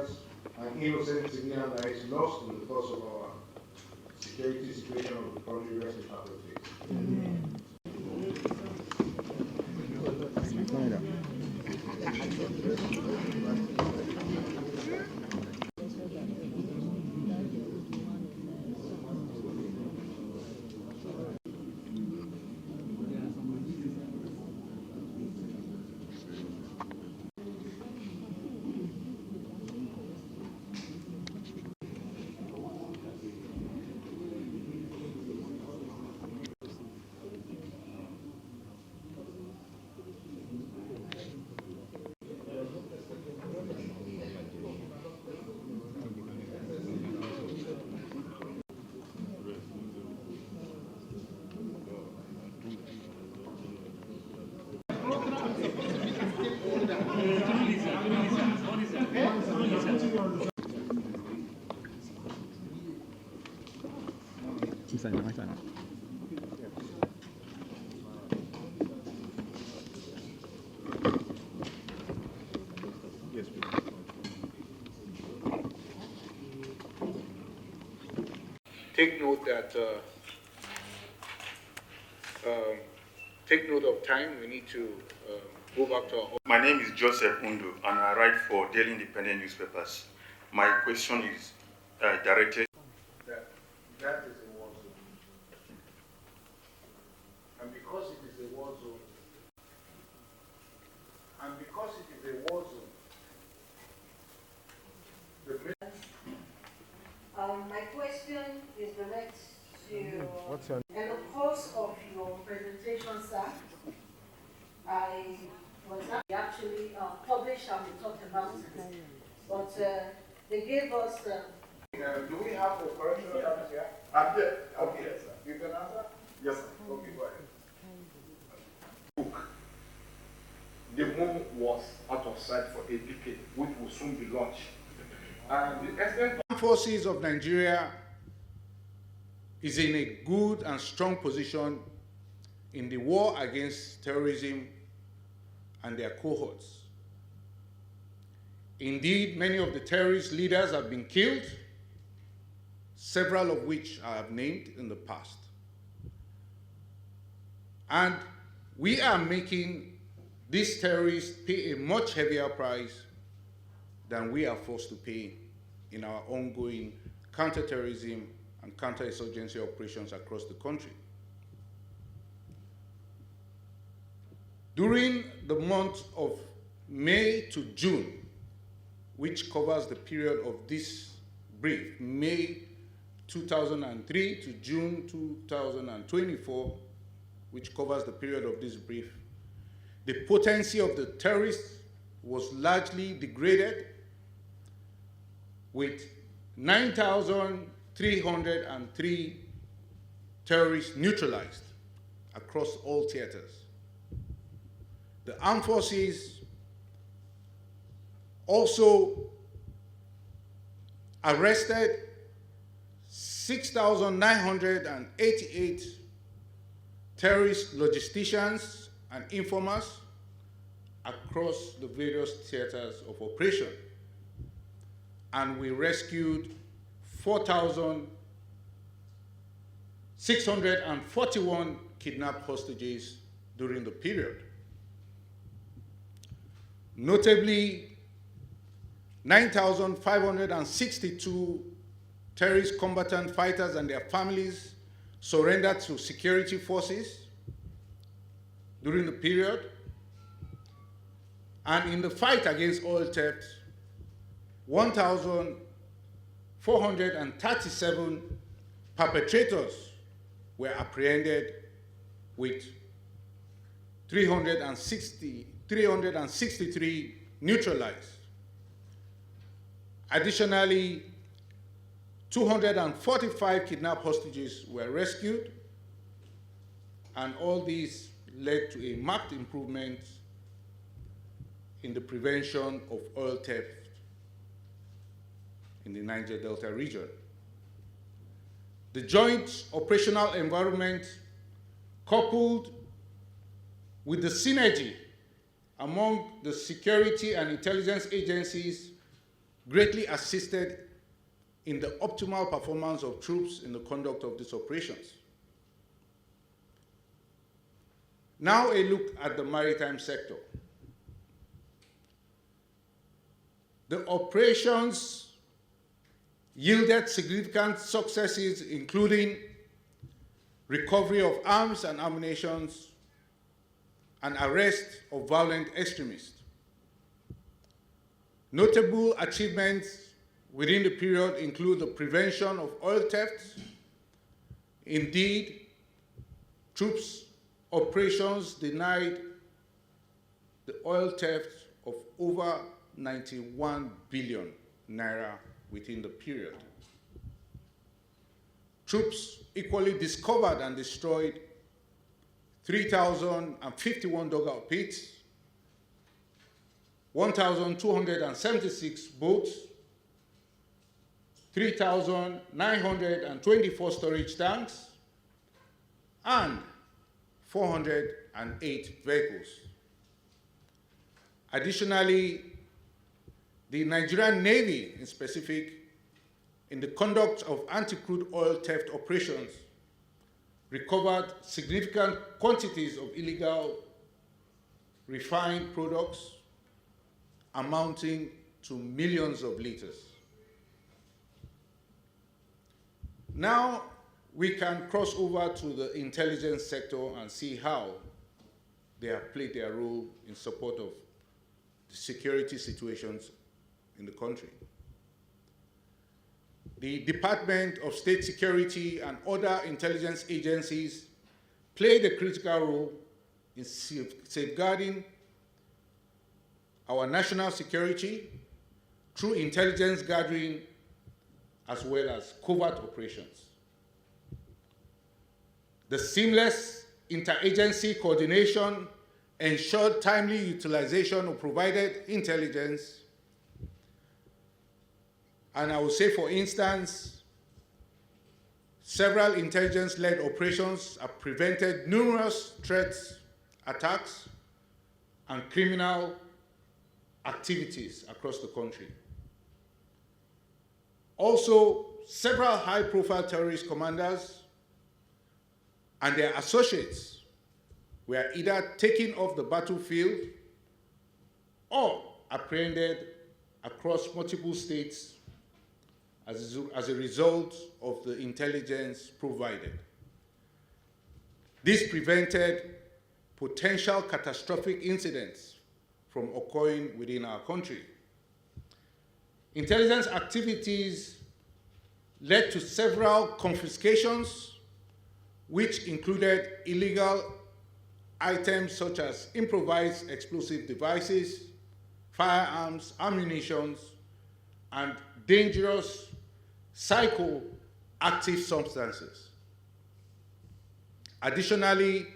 lives and innocent civilian lives lost in the course of our security situation of the country rest in perfect Take note that, take note of time. We need to go back to our... My name is Joseph Undu, and I write for Daily Independent newspapers. My question is directed... That is a war zone. And because it is a war zone, my question is direct to, in the course of your presentation, sir, I was actually published and we talked about it, but they gave us... do we have a correction here? Okay, yes, sir. You can answer? Yes, sir. Okay, go ahead. The moon was out of sight for a decade, which will soon be launched. And the Armed Forces of Nigeria is in a good and strong position in the war against terrorism and their cohorts. Indeed, many of the terrorist leaders have been killed, several of which I have named in the past. And we are making these terrorists pay a much heavier price than we are forced to pay in our ongoing counterterrorism and counterinsurgency operations across the country. During the month of May to June, which covers the period of this brief, May 2003 to June 2024, which covers the period of this brief, the potency of the terrorists was largely degraded, with 9,303 terrorists neutralized across all theaters. The armed forces also arrested 6,988 terrorist logisticians and informers across the various theaters of operation. And we rescued 4,641 kidnapped hostages during the period. Notably, 9,562 terrorist combatant fighters and their families surrendered to security forces during the period. And in the fight against oil theft, 1,437 perpetrators were apprehended, with 363 neutralized. Additionally, 245 kidnapped hostages were rescued, and all these led to a marked improvement in the prevention of oil theft in the Niger Delta region. The joint operational environment, coupled with the synergy among the security and intelligence agencies, greatly assisted in the optimal performance of troops in the conduct of these operations. Now a look at the maritime sector. The operations yielded significant successes, including recovery of arms and ammunition and arrest of violent extremists. Notable achievements within the period include the prevention of oil theft. Indeed, troops' operations denied the oil theft of over 91 billion naira within the period. Troops equally discovered and destroyed 3,051 dugout pits, 1,276 boats, 3,924 storage tanks, and 408 vehicles. Additionally, the Nigerian Navy, in specific, in the conduct of anti-crude oil theft operations, recovered significant quantities of illegal refined products amounting to millions of liters. Now we can cross over to the intelligence sector and see how they have played their role in support of the security situations in the country. The Department of State Security and other intelligence agencies played a critical role in safeguarding our national security through intelligence gathering as well as covert operations. The seamless interagency coordination ensured timely utilization of provided intelligence. And I will say, for instance, several intelligence-led operations have prevented numerous threats, attacks, and criminal activities across the country. Also, several high-profile terrorist commanders and their associates were either taken off the battlefield or apprehended across multiple states as a result of the intelligence provided. This prevented potential catastrophic incidents from occurring within our country. Intelligence activities led to several confiscations, which included illegal items such as improvised explosive devices, firearms, ammunition, and dangerous psychoactive substances. Additionally,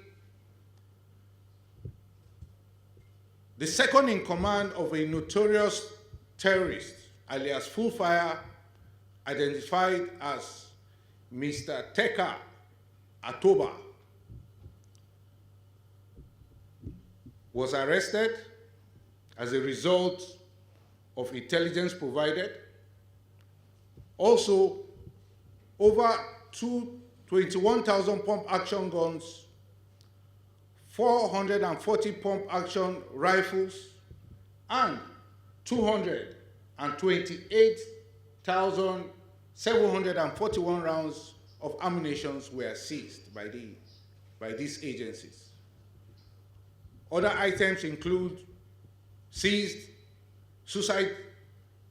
the second in command of a notorious terrorist, alias Full Fire, identified as Mr. Teka Atoba, was arrested as a result of intelligence provided. Also, over 21,000 pump action guns, 440 pump action rifles, and 228,741 rounds of ammunition were seized by these agencies. Other items include seized suicide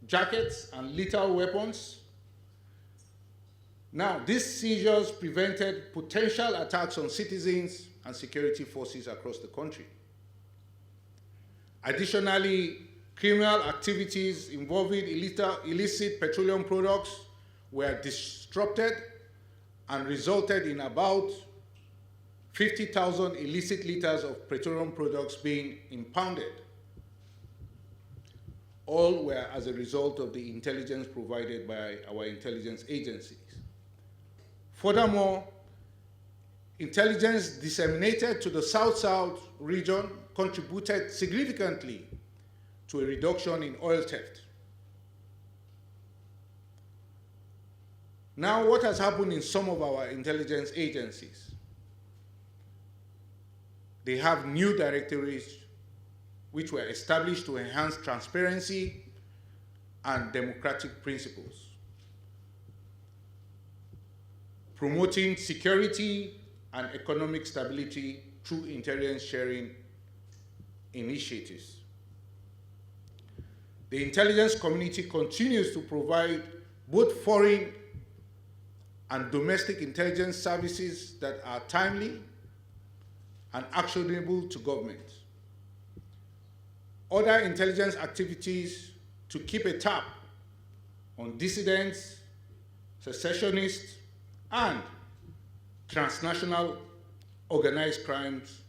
jackets and lethal weapons. Now, these seizures prevented potential attacks on citizens and security forces across the country. Additionally, criminal activities involving illicit petroleum products were disrupted and resulted in about 50,000 illicit liters of petroleum products being impounded. All were as a result of the intelligence provided by our intelligence agencies. Furthermore, intelligence disseminated to the South-South region contributed significantly to a reduction in oil theft. Now, what has happened in some of our intelligence agencies? They have new directorates which were established to enhance transparency and democratic principles, promoting security and economic stability through intelligence sharing initiatives. The intelligence community continues to provide both foreign and domestic intelligence services that are timely and actionable to government. Other intelligence activities to keep a tab on dissidents, secessionists, and transnational organized crimes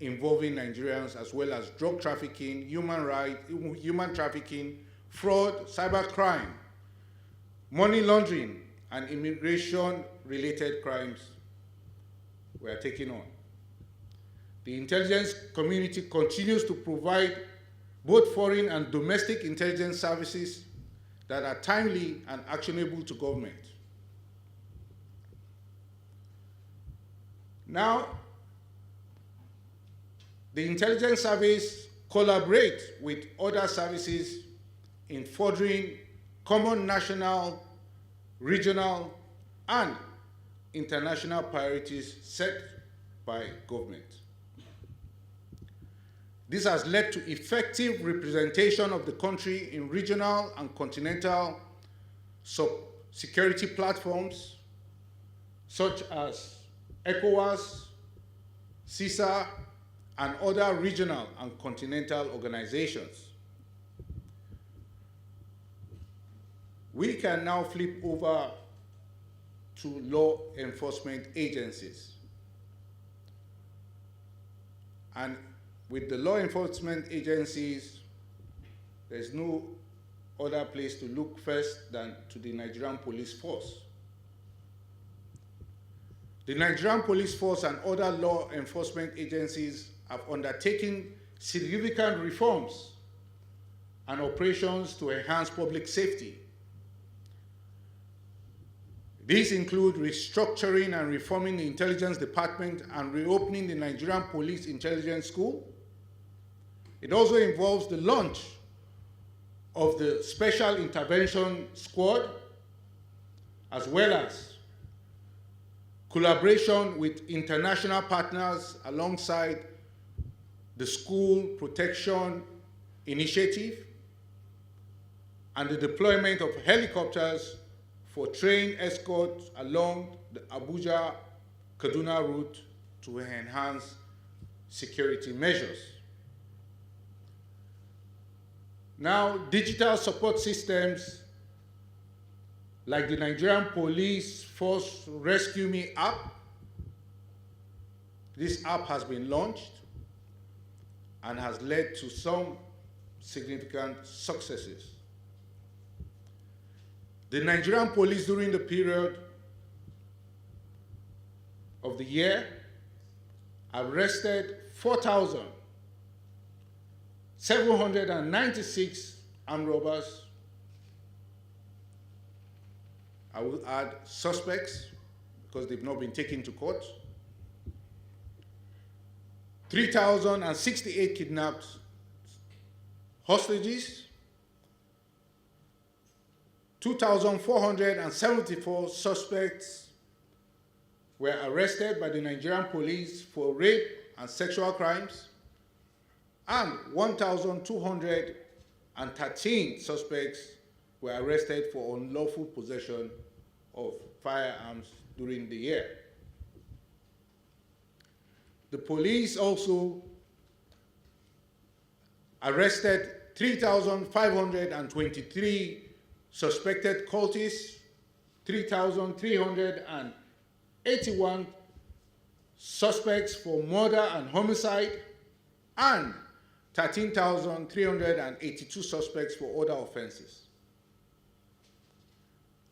involving Nigerians, as well as drug trafficking, human trafficking, fraud, cybercrime, money laundering, and immigration-related crimes we are taking on. The intelligence community continues to provide both foreign and domestic intelligence services that are timely and actionable to government. Now, the intelligence service collaborates with other services in furthering common national, regional, and international priorities set by government. This has led to effective representation of the country in regional and continental security platforms such as ECOWAS, CISA, and other regional and continental organizations. We can now flip over to law enforcement agencies. And with the law enforcement agencies, there's no other place to look first than to the Nigerian Police Force. The Nigerian Police Force and other law enforcement agencies have undertaken significant reforms and operations to enhance public safety. These include restructuring and reforming the Intelligence Department and reopening the Nigerian Police Intelligence School. It also involves the launch of the Special Intervention Squad, as well as collaboration with international partners alongside the School Protection Initiative and the deployment of helicopters for train escorts along the Abuja-Kaduna route to enhance security measures. Now, digital support systems like the Nigerian Police Force Rescue Me app. This app has been launched and has led to some significant successes. The Nigerian police during the period of the year arrested 4,796 armed robbers. I will add suspects because they've not been taken to court. 3,068 kidnapped hostages. 2,474 suspects were arrested by the Nigerian police for rape and sexual crimes, and 1,213 suspects were arrested for unlawful possession of firearms during the year. The police also arrested 3,523 suspected cultists, 3,381 suspects for murder and homicide, and 13,382 suspects for other offenses.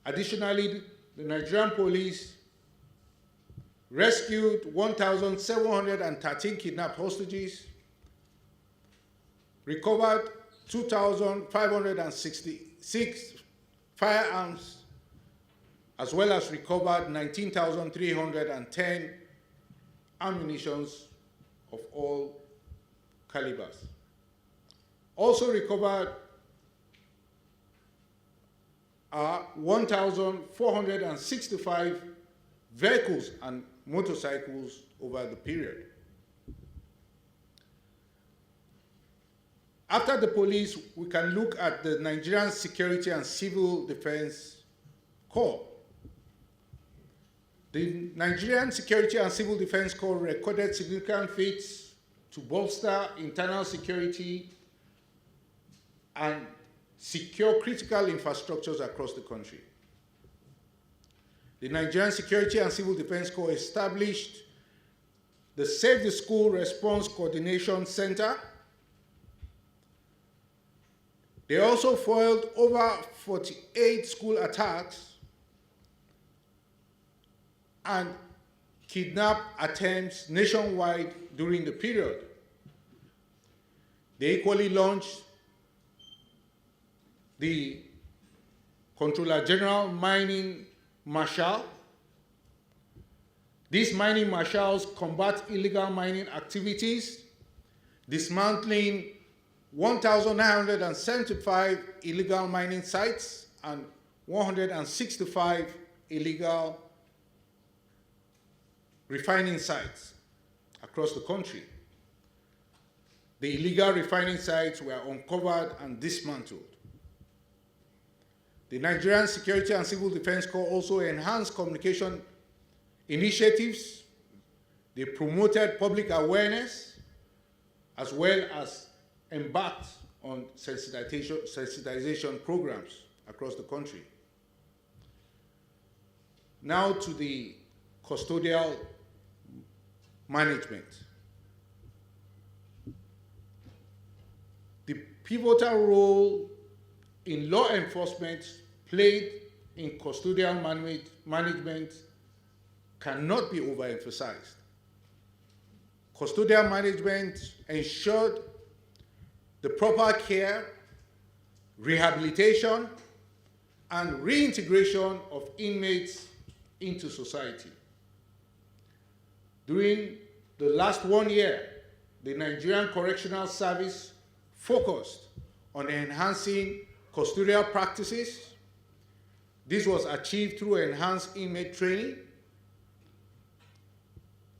Additionally, the Nigerian police rescued 1,713 kidnapped hostages, recovered 2,566 firearms, as well as recovered 19,310 ammunitions of all calibers. Also recovered are 1,465 vehicles and motorcycles over the period. After the police, we can look at the Nigerian Security and Civil Defense Corps. The Nigerian Security and Civil Defense Corps recorded significant feats to bolster internal security and secure critical infrastructures across the country. The Nigerian Security and Civil Defense Corps established the Save the School Response Coordination Center. They also foiled over 48 school attacks and kidnap attempts nationwide during the period. They equally launched the Controller General Mining Marshal. These mining marshals combat illegal mining activities, dismantling 1,975 illegal mining sites and 165 illegal refining sites across the country. The illegal refining sites were uncovered and dismantled. The Nigerian Security and Civil Defense Corps also enhanced communication initiatives. They promoted public awareness as well as embarked on sensitization programs across the country. Now to the custodial management. The pivotal role in law enforcement played in custodial management cannot be overemphasized. Custodial management ensured the proper care, rehabilitation, and reintegration of inmates into society. During the last 1 year, the Nigerian Correctional Service focused on enhancing custodial practices. This was achieved through enhanced inmate training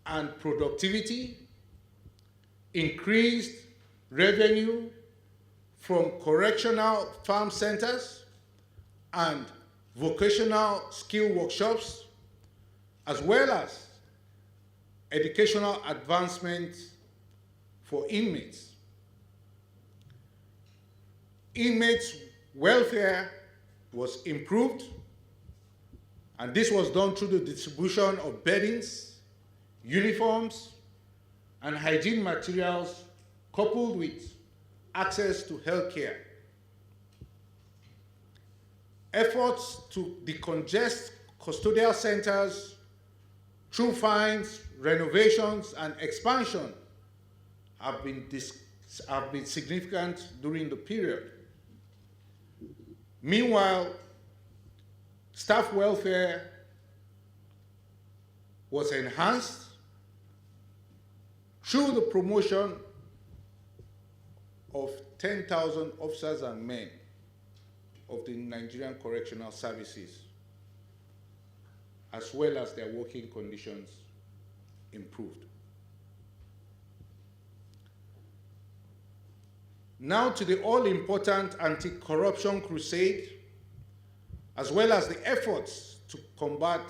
and productivity, increased revenue from correctional farm centers and vocational skill workshops, as well as educational advancement for inmates. Inmates' welfare was improved, and this was done through the distribution of beddings, uniforms, and hygiene materials, coupled with access to health care. Efforts to decongest custodial centers through fines, renovations, and expansion have been significant during the period. Meanwhile, staff welfare was enhanced through the promotion of 10,000 officers and men of the Nigerian Correctional Services, as well as their working conditions improved. Now to the all-important anti-corruption crusade, as well as the efforts to combat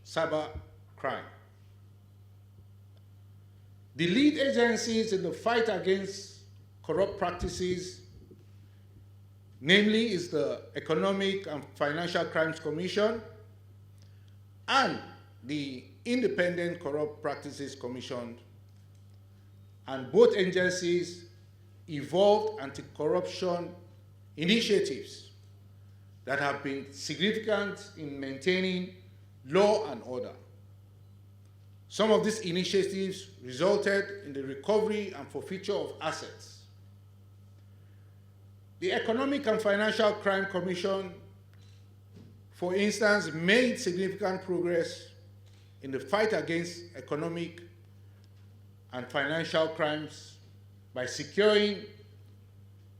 cyber crime. The lead agencies in the fight against corrupt practices, namely, is the Economic and Financial Crimes Commission and the Independent Corrupt Practices Commission, and both agencies evolved anti-corruption initiatives that have been significant in maintaining law and order. Some of these initiatives resulted in the recovery and forfeiture of assets. The Economic and Financial Crime Commission for instance, made significant progress in the fight against economic and financial crimes by securing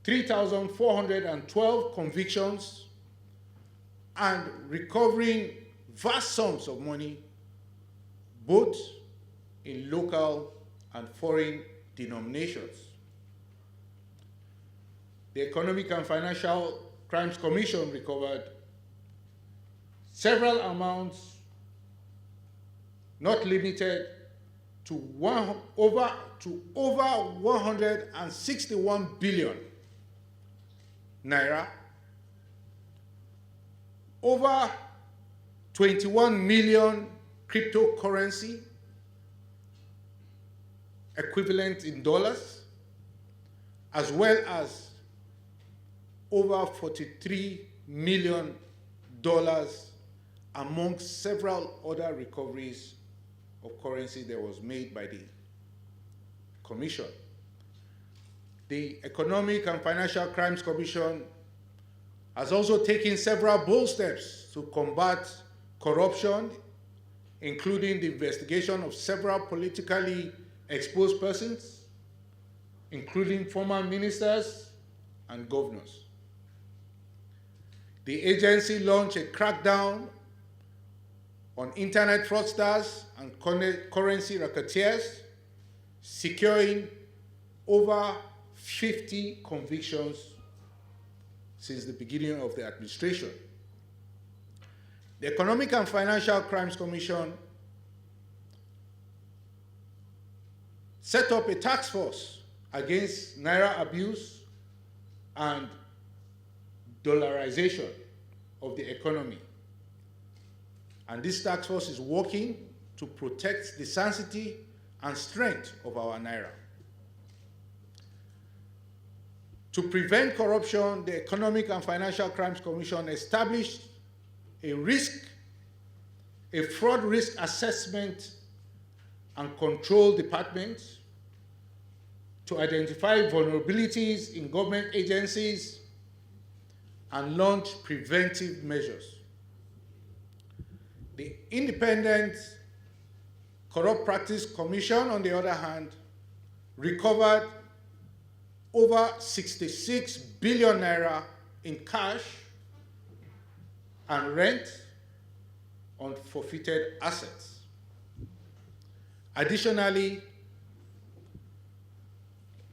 3,412 convictions and recovering vast sums of money, both in local and foreign denominations. The Economic and Financial Crimes Commission recovered several amounts not limited to over 161 billion naira, over 21 million cryptocurrency equivalent in dollars, as well as over $43 million amongst several other recoveries of currency that was made by the Commission. The Economic and Financial Crimes Commission has also taken several bold steps to combat corruption, including the investigation of several politically exposed persons, including former ministers and governors. The agency launched a crackdown on internet fraudsters and currency racketeers, securing over 50 convictions since the beginning of the administration. The Economic and Financial Crimes Commission set up a task force against naira abuse and dollarization of the economy. And this task force is working to protect the sanctity and strength of our naira. To prevent corruption, the Economic and Financial Crimes Commission established a fraud risk assessment and control department to identify vulnerabilities in government agencies and launch preventive measures. The Independent Corrupt Practice Commission, on the other hand, recovered over 66 billion naira in cash and rent on forfeited assets. Additionally,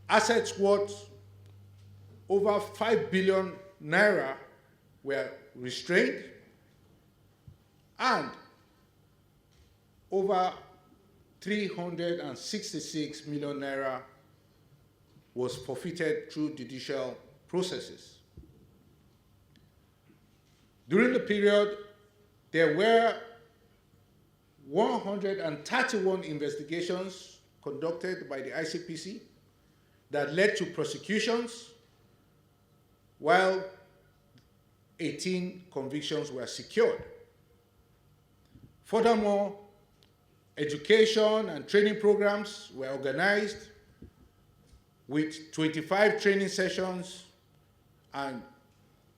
assets worth over 5 billion naira were restrained, and over 366 million naira was forfeited through judicial processes. During the period, there were 131 investigations conducted by the ICPC that led to prosecutions, while 18 convictions were secured. Furthermore, education and training programs were organized with 25 training sessions and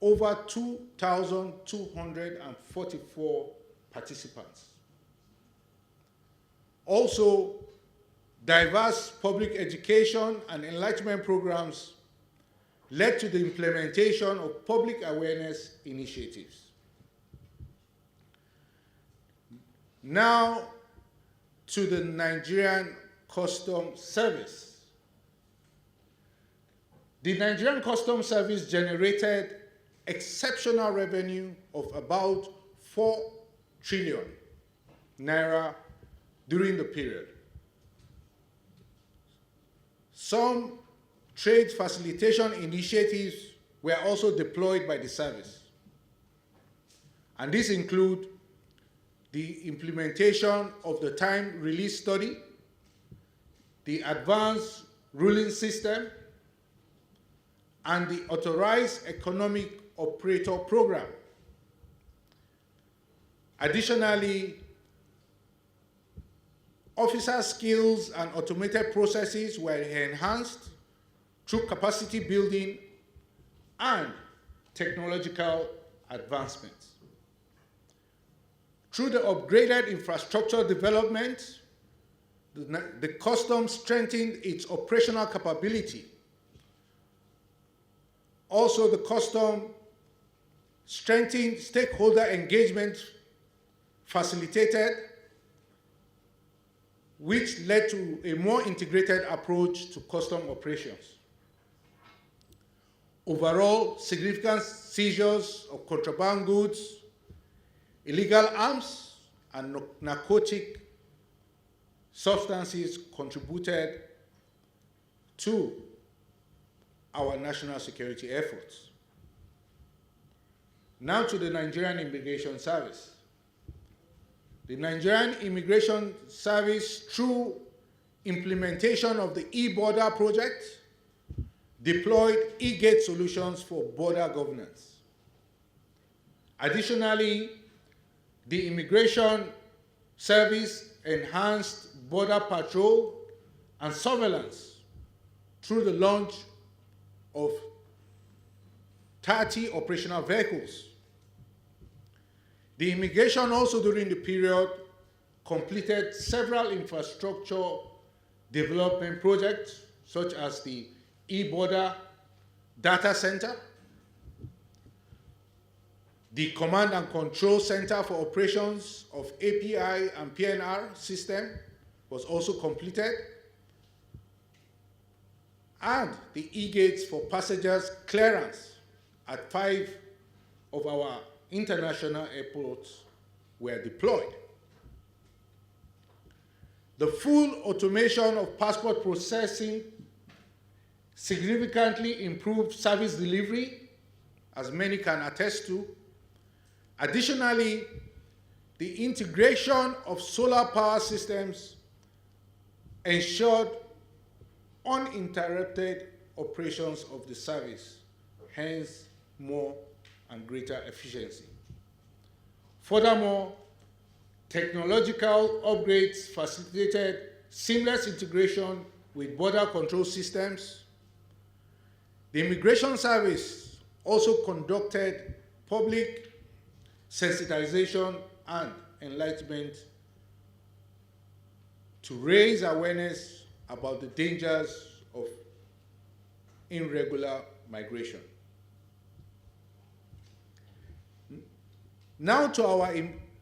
over 2,244 participants. Also, diverse public education and enlightenment programs led to the implementation of public awareness initiatives. Now to the Nigerian Customs Service. The Nigerian Customs Service generated exceptional revenue of about 4 trillion naira during the period. Some trade facilitation initiatives were also deployed by the service. And these include the implementation of the time release study, the advanced ruling system, and the authorized economic operator program. Additionally, officer skills and automated processes were enhanced through capacity building and technological advancements. Through the upgraded infrastructure development, the Customs strengthened its operational capability. Also, the Customs strengthened stakeholder engagement, facilitated, which led to a more integrated approach to custom operations. Overall, significant seizures of contraband goods, illegal arms, and narcotic substances contributed to our national security efforts. Now to the Nigerian Immigration Service. The Nigerian Immigration Service, through implementation of the e-border project, deployed e-gate solutions for border governance. Additionally, the Immigration Service enhanced border patrol and surveillance through the launch of 30 operational vehicles. The immigration also during the period completed several infrastructure development projects, such as the e-border data center, the command and control center for operations of API and PNR system was also completed, and the e-gates for passengers clearance at 5 of our international airports were deployed. The full automation of passport processing significantly improved service delivery, as many can attest to. Additionally, the integration of solar power systems ensured uninterrupted operations of the service, hence more and greater efficiency. Furthermore, technological upgrades facilitated seamless integration with border control systems. The Immigration Service also conducted public sensitization and enlightenment to raise awareness about the dangers of irregular migration. Now to our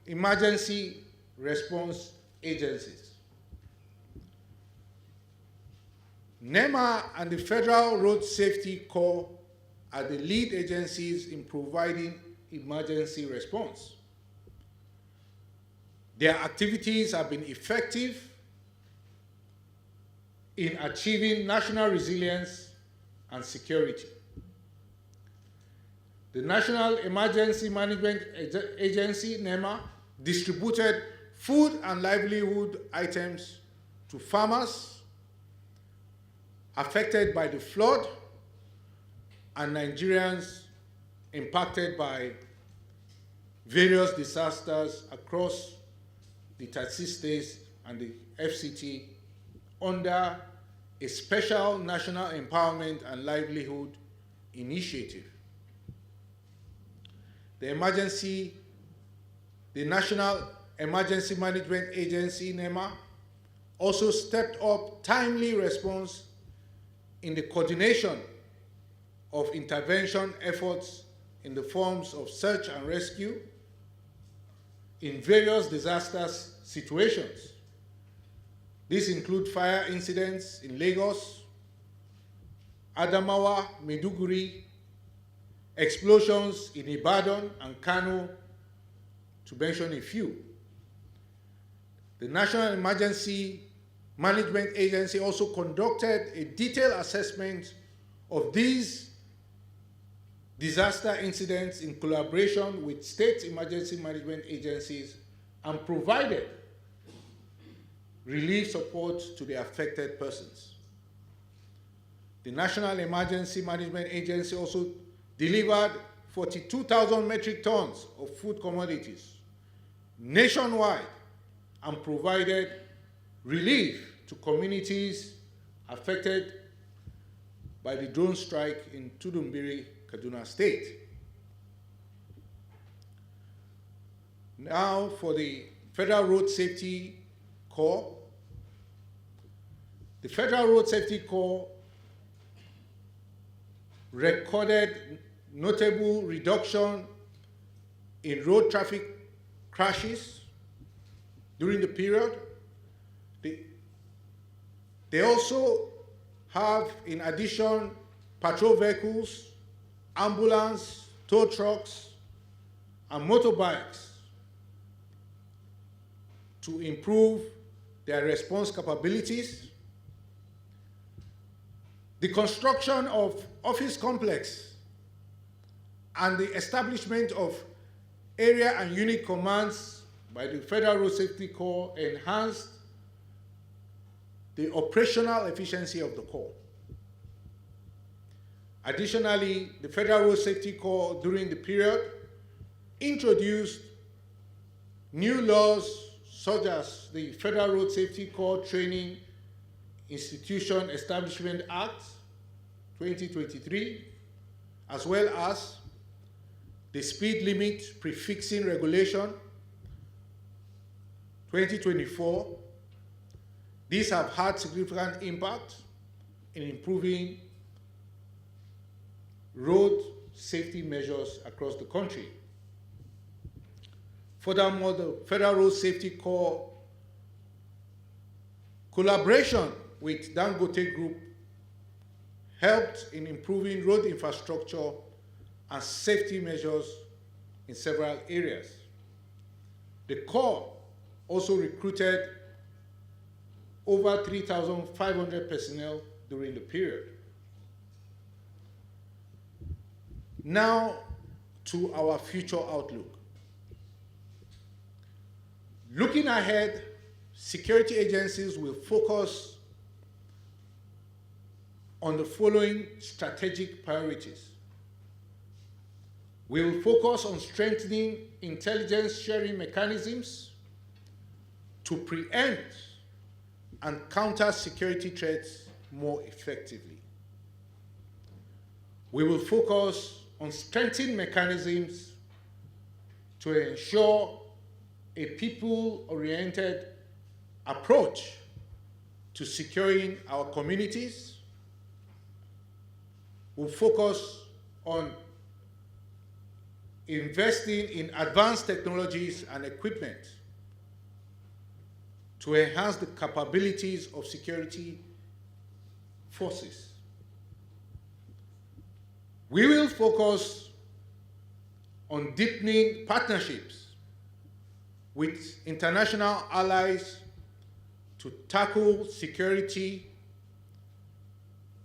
emergency response agencies. NEMA and the Federal Road Safety Corps are the lead agencies in providing emergency response. Their activities have been effective in achieving national resilience and security. The National Emergency Management Agency, NEMA, distributed food and livelihood items to farmers affected by the flood and Nigerians impacted by various disasters across the 36 states and the FCT under a special National Empowerment and Livelihood Initiative. The National Emergency Management Agency, NEMA, also stepped up timely response in the coordination of intervention efforts in the forms of search and rescue in various disaster situations. These include fire incidents in Lagos, Adamawa, Maiduguri, explosions in Ibadan and Kano, to mention a few. The National Emergency Management Agency also conducted a detailed assessment of these disaster incidents in collaboration with state emergency management agencies and provided relief support to the affected persons. The National Emergency Management Agency also delivered 42,000 metric tons of food commodities nationwide and provided relief to communities affected by the drone strike in Tudumbiri, Kaduna State. Now for the Federal Road Safety Corps. The Federal Road Safety Corps recorded notable reduction in road traffic crashes during the period. They also have, in addition, patrol vehicles, ambulance, tow trucks, and motorbikes to improve their response capabilities. The construction of office complex and the establishment of area and unit commands by the Federal Road Safety Corps enhanced the operational efficiency of the Corps. Additionally, the Federal Road Safety Corps during the period introduced new laws such as the Federal Road Safety Corps Training Institution Establishment Act 2023, as well as the Speed Limit Prefixing Regulation 2024. These have had significant impact in improving road safety measures across the country. Furthermore, the Federal Road Safety Corps collaboration with Dangote Group helped in improving road infrastructure and safety measures in several areas. The Corps also recruited over 3,500 personnel during the period. Now to our future outlook. Looking ahead, security agencies will focus on the following strategic priorities. We will focus on strengthening intelligence sharing mechanisms to preempt and counter security threats more effectively. We will focus on strengthening mechanisms to ensure a people-oriented approach to securing our communities. We'll focus on investing in advanced technologies and equipment to enhance the capabilities of security forces. We will focus on deepening partnerships with international allies to tackle security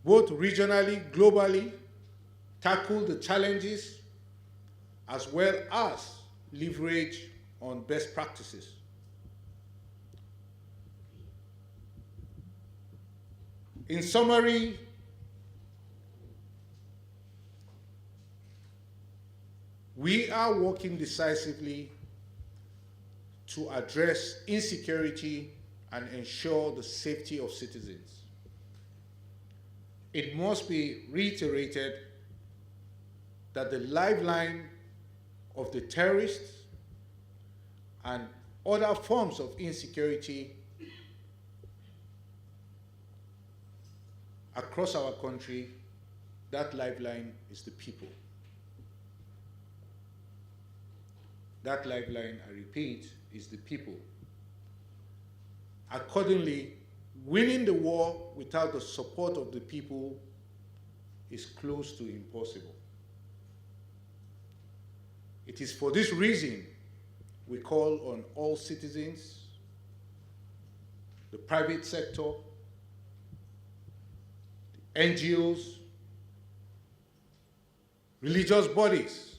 both regionally, globally, tackle the challenges, as well as leverage on best practices. In summary, we are working decisively to address insecurity and ensure the safety of citizens. It must be reiterated that the lifeline of the terrorists and other forms of insecurity across our country, that lifeline is the people. That lifeline, I repeat, is the people. Accordingly, winning the war without the support of the people is close to impossible. It is for this reason we call on all citizens, the private sector, the NGOs, religious bodies,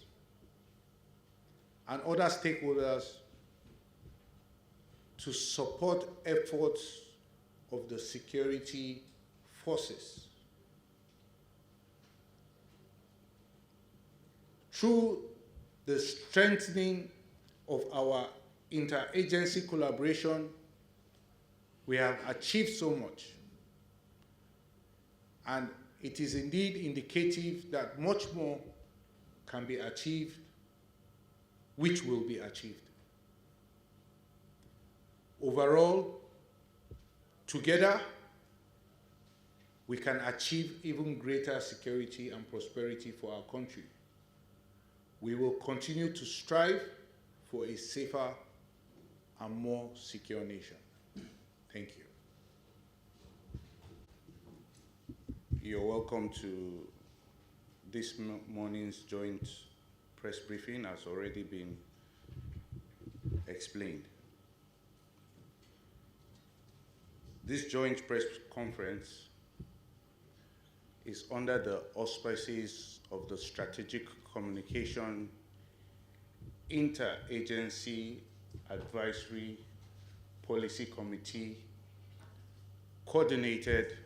and other stakeholders to support efforts of the security forces. Through the strengthening of our interagency collaboration, we have achieved so much. And it is indeed indicative that much more can be achieved, which will be achieved. Overall, together, we can achieve even greater security and prosperity for our country. We will continue to strive for a safer and more secure nation. Thank you. You're welcome to this morning's joint press briefing, has already been explained. This joint press conference is under the auspices of the Strategic Communication Interagency Advisory Policy Committee, coordinated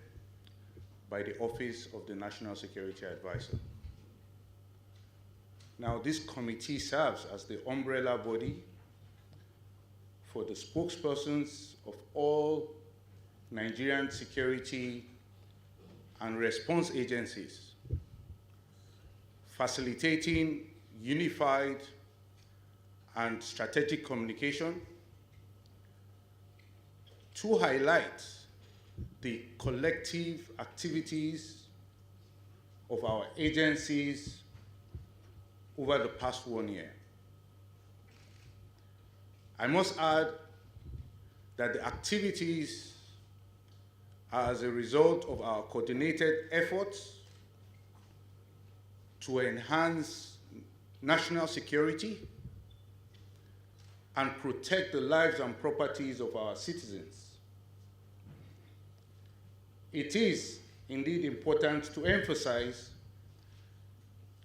by the Office of the National Security Advisor. Now, this committee serves as the umbrella body for the spokespersons of all Nigerian security and response agencies, facilitating unified and strategic communication to highlight the collective activities of our agencies over the past 1 year. I must add that the activities are as a result of our coordinated efforts to enhance national security and protect the lives and properties of our citizens. It is indeed important to emphasize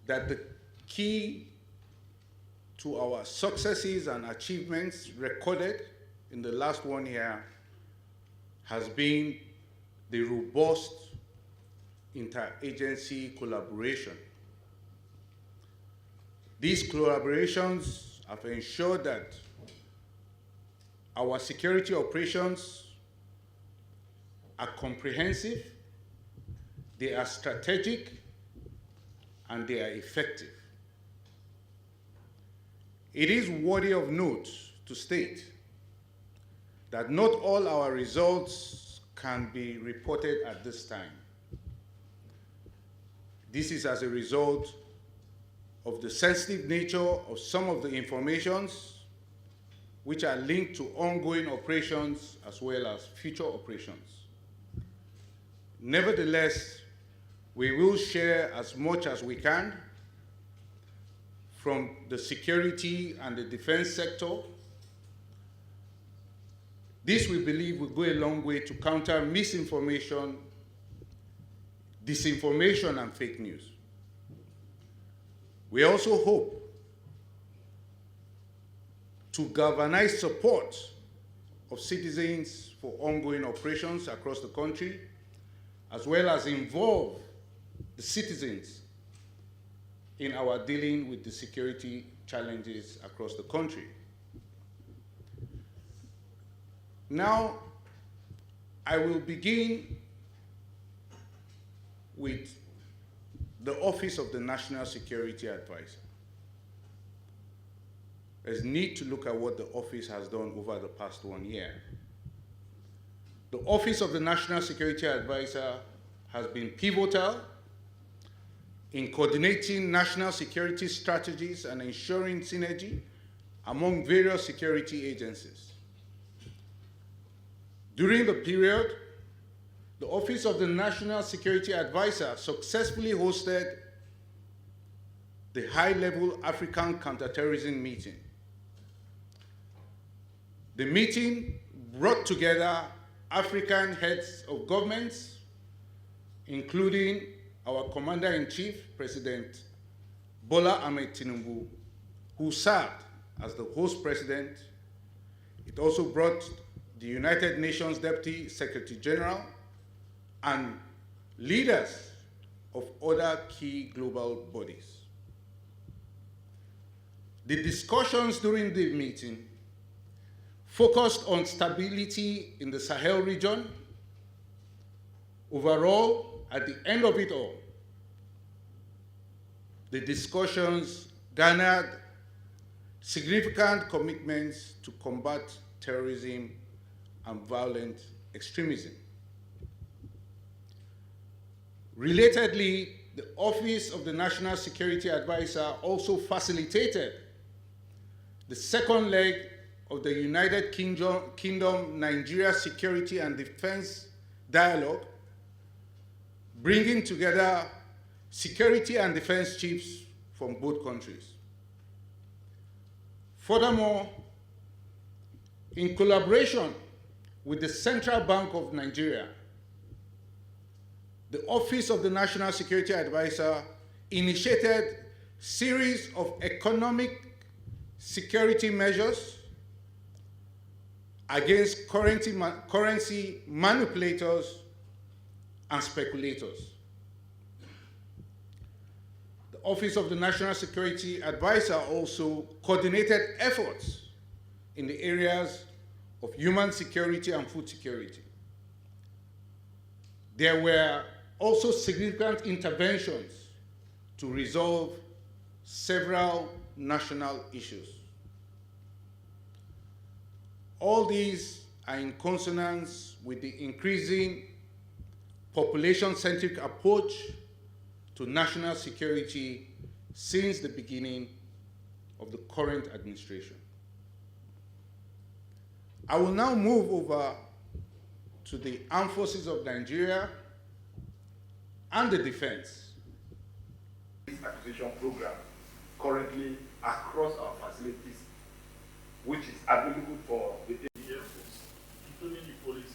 that the key to our successes and achievements recorded in the last 1 year has been the robust interagency collaboration. These collaborations have ensured that our security operations are comprehensive, they are strategic, and they are effective. It is worthy of note to state that not all our results can be reported at this time. This is as a result of the sensitive nature of some of the informations which are linked to ongoing operations as well as future operations. Nevertheless, we will share as much as we can from the security and the defense sector. This, we believe, will go a long way to counter misinformation, disinformation, and fake news. We also hope to galvanize support of citizens for ongoing operations across the country, as well as involve the citizens in our dealing with the security challenges across the country. Now, I will begin with the Office of the National Security Advisor. There's need to look at what the office has done over the past 1 year. The Office of the National Security Advisor has been pivotal in coordinating national security strategies and ensuring synergy among various security agencies. During the period, the Office of the National Security Advisor successfully hosted the high-level African counterterrorism meeting. The meeting brought together African heads of governments, including our Commander-in-Chief, President Bola Ahmed Tinubu, who served as the host president. It also brought the United Nations Deputy Secretary General and leaders of other key global bodies. The discussions during the meeting focused on stability in the Sahel region. Overall, at the end of it all, the discussions garnered significant commitments to combat terrorism and violent extremism. Relatedly, the Office of the National Security Advisor also facilitated the second leg of the United Kingdom-Nigeria Security and Defense Dialogue, bringing together security and defense chiefs from both countries. Furthermore, in collaboration with the Central Bank of Nigeria, the Office of the National Security Advisor initiated a series of economic security measures against currency manipulators and speculators. The Office of the National Security Advisor also coordinated efforts in the areas of human security and food security. There were also significant interventions to resolve several national issues. All these are in consonance with the increasing population-centric approach to national security since the beginning of the current administration. I will now move over to the Armed Forces of Nigeria and the defense. This acquisition program currently across our facilities, which is available for the Air Force, including the police.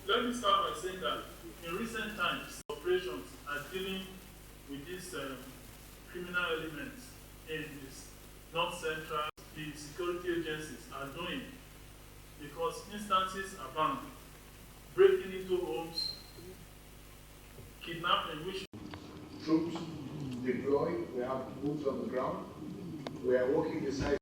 Let me start by saying that in recent times, operations are dealing with these criminal elements in this North Central. The security agencies are doing, because instances abound, breaking into homes, kidnapping, which troops deployed, we have boots on the ground, we are working beside